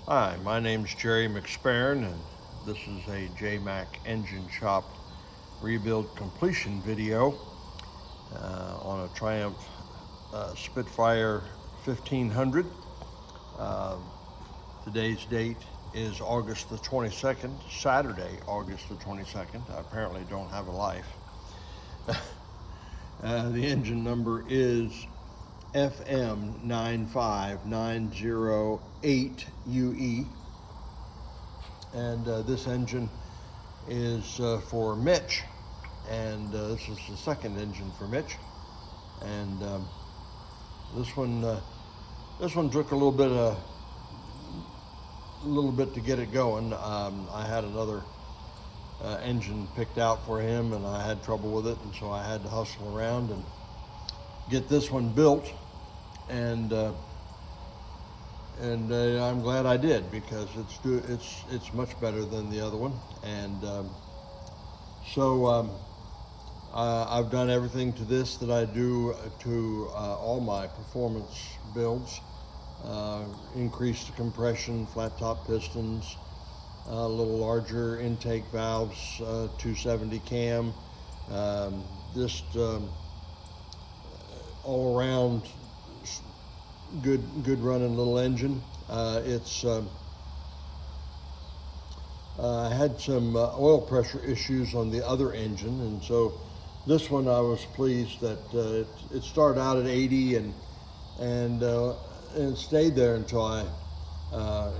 Hi, my name's Jerry McSparron, and this is a JMAC engine shop rebuild completion video on a Triumph Spitfire 1500. Today's date is August the 22nd, Saturday, August the 22nd. I apparently don't have a life. The engine number is FM95908UE, and this engine is for Mitch, and this is the second engine for Mitch, and this one took a little bit to get it going. I had another engine picked out for him, and I had trouble with it, and so I had to hustle around and get this one built. And I'm glad I did, because it's much better than the other one. And I've done everything to this that I do to all my performance builds. Increased the compression, flat top pistons, a little larger intake valves, 270 cam, just all around good running little engine. I had some oil pressure issues on the other engine, and so this one I was pleased that it started out at 80 and it stayed there until I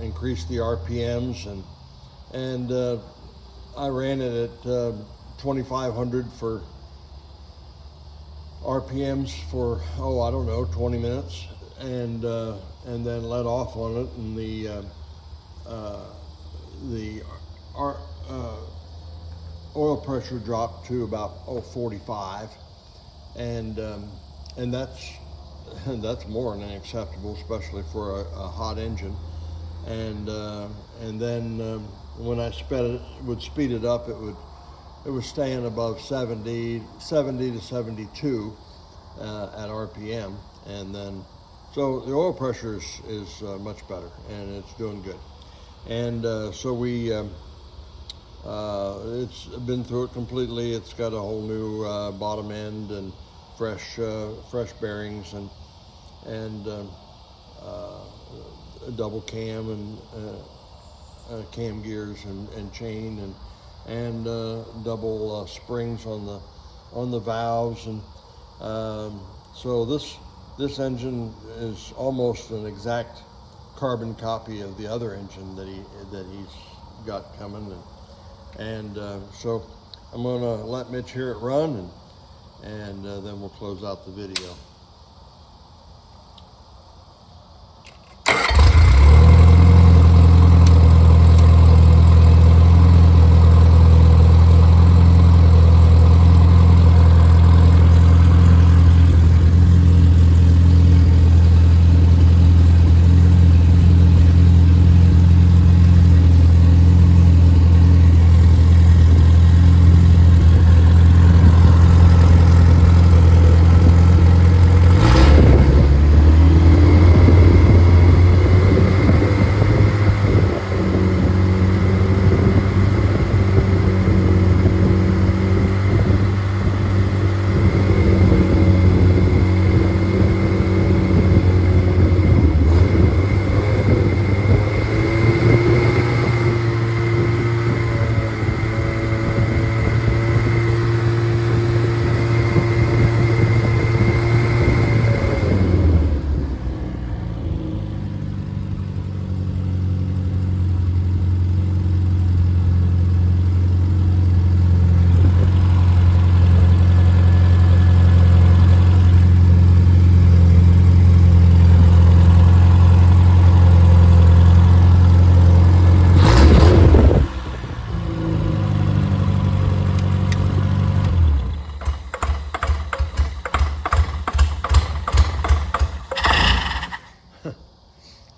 increased the RPMs, and I ran it at 2,500 for RPMs for 20 minutes, and then let off on it, and the oil pressure dropped to about 45, and that's more than acceptable, especially for a hot engine. And then when I would speed it up, it was staying above 70 to 72 at RPM, and then so the oil pressure is much better, and it's doing good. And so it's been through it completely. It's got a whole new bottom end and fresh bearings and a double cam and cam gears and chain and double springs on the valves, and so this engine is almost an exact carbon copy of the other engine that he's got coming, and so I'm gonna let Mitch hear it run, and then we'll close out the video.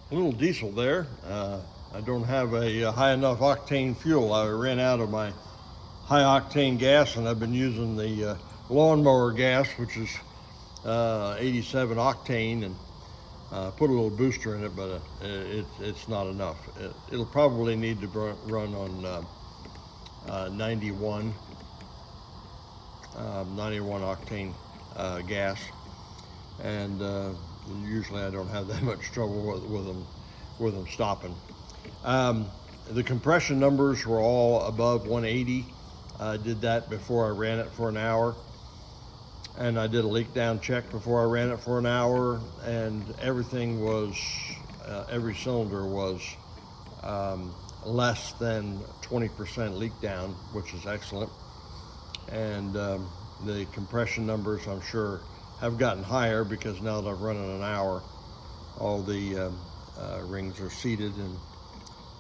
A little diesel there. I don't have a high enough octane fuel. I ran out of my high octane gas, and I've been using the lawnmower gas, which is 87 octane, put a little booster in it, but it's not enough. It'll probably need to run on 91 octane gas, and usually I don't have that much trouble with them stopping. The compression numbers were all above 180. I did that before I ran it for an hour, and I did a leak down check before I ran it for an hour, and everything was, every cylinder was less than 20% leak down, which is excellent. And the compression numbers, I'm sure, have gotten higher because now that I've run it an hour, all the rings are seated,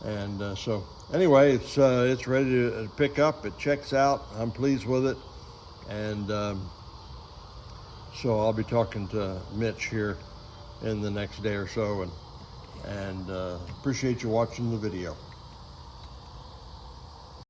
and so anyway, it's ready to pick up. It checks out. I'm pleased with it, and so I'll be talking to Mitch here in the next day or so, and appreciate you watching the video.